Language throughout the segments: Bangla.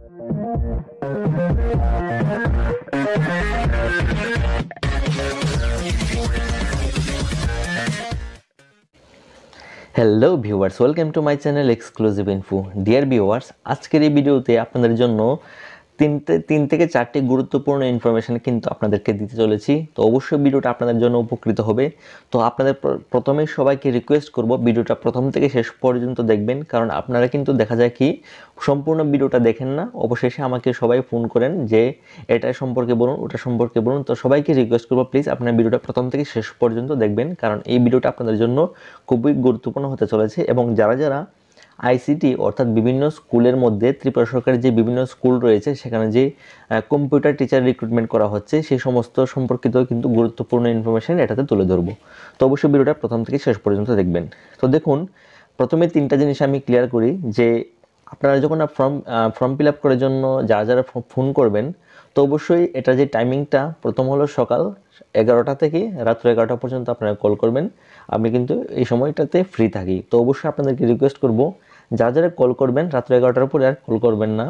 Hello viewers, welcome to my channel exclusive info. Dear viewers, আজকের এই ভিডিওতে আপনাদের জন্য তিন থেকে চারটি গুরুত্বপূর্ণ ইনফরমেশন কিন্তু আপনাদেরকে দিতে চলেছি। তো অবশ্যই ভিডিওটা আপনাদের জন্য উপকৃত হবে। তো আপনাদের প্রথমেই সবাইকে রিকোয়েস্ট করব ভিডিওটা প্রথম থেকে শেষ পর্যন্ত দেখবেন, কারণ আপনারা কিন্তু দেখা যায় কি সম্পূর্ণ ভিডিওটা দেখেন না, অবশেষে আমাকে সবাই ফোন করেন যে এটা সম্পর্কে বলুন, ওটা সম্পর্কে বলুন। তো সবাইকে রিকোয়েস্ট করব প্লিজ আপনার ভিডিওটা প্রথম থেকে শেষ পর্যন্ত দেখবেন, কারণ এই ভিডিওটা আপনাদের জন্য খুবই গুরুত্বপূর্ণ হতে চলেছে। এবং যারা আইসিটি অর্থাৎ বিভিন্ন স্কুলের মধ্যে ত্রিপুরা সরকারের যে বিভিন্ন স্কুল রয়েছে সেখানে যে কম্পিউটার টিচার রিক্রুটমেন্ট করা হচ্ছে সেই সমস্ত সম্পর্কিত কিন্তু গুরুত্বপূর্ণ ইনফরমেশন এটাতে তুলে ধরবো। তো অবশ্যই ভিডিওটা প্রথম থেকে শেষ পর্যন্ত দেখবেন। তো দেখুন, প্রথমে তিনটা জিনিস আমি ক্লিয়ার করি যে আপনারা যখন ফর্ম ফিল আপ করার জন্য যারা ফোন করবেন, তো অবশ্যই এটা যে টাইমিংটা প্রথম হলো সকাল 11টা থেকে রাত্র 11টা পর্যন্ত আপনারা কল করবেন। আমি কিন্তু এই সময়টাতে ফ্রি থাকি। তো অবশ্যই আপনাদেরকে রিকোয়েস্ট করব যারা কল করবেন রাত্র 11টার পরে আর কল করবেন না।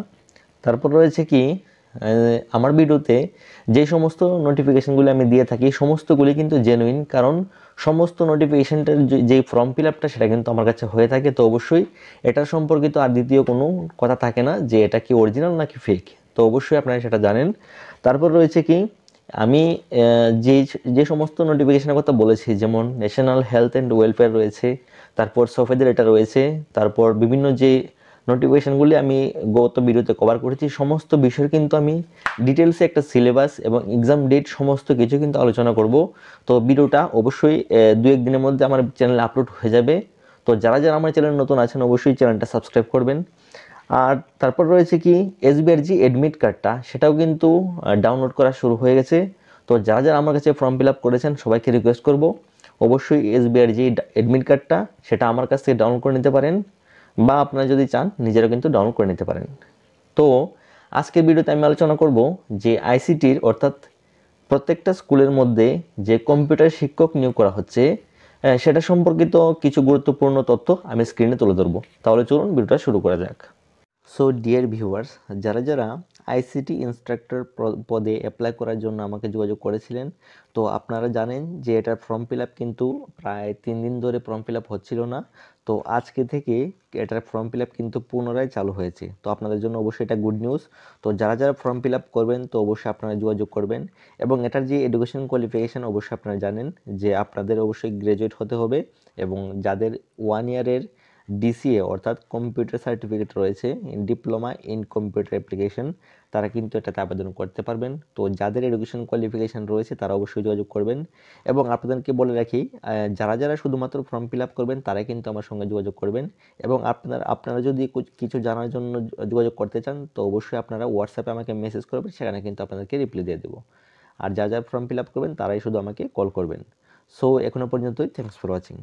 তারপর রয়েছে কি, আমার ভিডিওতে যে সমস্ত নোটিফিকেশানগুলি আমি দিয়ে থাকি সমস্তগুলি কিন্তু জেনুইন, কারণ সমস্ত নোটিফিকেশানটার যে ফর্ম ফিল আপটা সেটা কিন্তু আমার কাছে হয়ে থাকে। তো অবশ্যই এটার সম্পর্কিত আর দ্বিতীয় কোনো কথা থাকে না যে এটা কি অরিজিনাল নাকি ফেক। তো অবশ্যই আপনারা সেটা জানেন। তারপর রয়েছে কি, আমি যে যে সমস্ত নোটিফিকেশানের কথা বলেছি, যেমন ন্যাশনাল হেলথ অ্যান্ড ওয়েলফেয়ার রয়েছে, তারপর সফেদের এটা রয়েছে, তারপর বিভিন্ন যে নোটিফিকেশানগুলি আমি গত ভিডিওতে কভার করেছি সমস্ত বিষয়ের কিন্তু আমি ডিটেলসে একটা সিলেবাস এবং এক্সাম ডেট সমস্ত কিছু কিন্তু আলোচনা করব। তো ভিডিওটা অবশ্যই 2-1 দিনের মধ্যে আমার চ্যানেলে আপলোড হয়ে যাবে। তো যারা আমার চ্যানেল নতুন আছেন অবশ্যই চ্যানেলটা সাবস্ক্রাইব করবেন। আর তারপর রয়েছে কি, এসবিআর যে অ্যাডমিট কার্ডটা সেটাও কিন্তু ডাউনলোড করা শুরু হয়ে গেছে। তো যারা আমার কাছে ফর্ম ফিল আপ করেছেন সবাইকে রিকোয়েস্ট করব অবশ্যই এসবিআর যে অ্যাডমিট কার্ডটা সেটা আমার কাছ থেকে ডাউনলোড করে নিতে পারেন, বা আপনারা যদি চান নিজেরাও কিন্তু ডাউনলোড করে নিতে পারেন। তো আজকের ভিডিওতে আমি আলোচনা করব যে আইসিটির অর্থাৎ প্রত্যেকটা স্কুলের মধ্যে যে কম্পিউটার শিক্ষক নিয়োগ করা হচ্ছে সেটা সম্পর্কিত কিছু গুরুত্বপূর্ণ তথ্য আমি স্ক্রিনে তুলে ধরবো। তাহলে চলুন ভিডিওটা শুরু করা যাক। সো ডিয়ার ভিউয়ার্স, যারা আইসিটি ইনস্ট্রাক্টর পদে অ্যাপ্লাই করার জন্য আমাকে যোগাযোগ করেছিলেন, তো আপনারা জানেন যে এটার ফর্ম ফিল আপ কিন্তু প্রায় 3 দিন ধরে ফর্ম ফিল আপ হচ্ছিল না। তো আজকে থেকে এটার ফর্ম ফিল আপ কিন্তু পুনরায় চালু হয়েছে। তো আপনাদের জন্য অবশ্যই এটা গুড নিউজ। তো যারা ফর্ম ফিল আপ করবেন তো অবশ্যই আপনারা যোগাযোগ করবেন। এবং এটার যে এডুকেশন কোয়ালিফিকেশান অবশ্যই আপনারা জানেন যে আপনাদের অবশ্যই গ্র্যাজুয়েট হতে হবে, এবং যাদের 1 ইয়ারের ডিসিএ অর্থাৎ কম্পিউটার সার্টিফিকেট রয়েছে, ডিপ্লোমা ইন কম্পিউটার অ্যাপ্লিকেশন, তারা কিন্তু এটাতে আবেদন করতে পারবেন। তো যাদের এডুকেশন কোয়ালিফিকেশান রয়েছে তারা অবশ্যই যোগাযোগ করবেন। এবং আপনাদেরকে বলে রাখি, যারা শুধুমাত্র ফর্ম ফিল আপ করবেন তারাই কিন্তু আমার সঙ্গে যোগাযোগ করবেন। এবং আপনারা যদি কিছু জানার জন্য যোগাযোগ করতে চান তো অবশ্যই আপনারা হোয়াটসঅ্যাপে আমাকে মেসেজ করবেন, সেখানে কিন্তু আপনাদেরকে রিপ্লাই দিয়ে দেবো। আর যারা ফর্ম ফিল আপ করবেন তারাই শুধু আমাকে কল করবেন। সো এখনও পর্যন্তই, থ্যাঙ্কস ফর ওয়াচিং।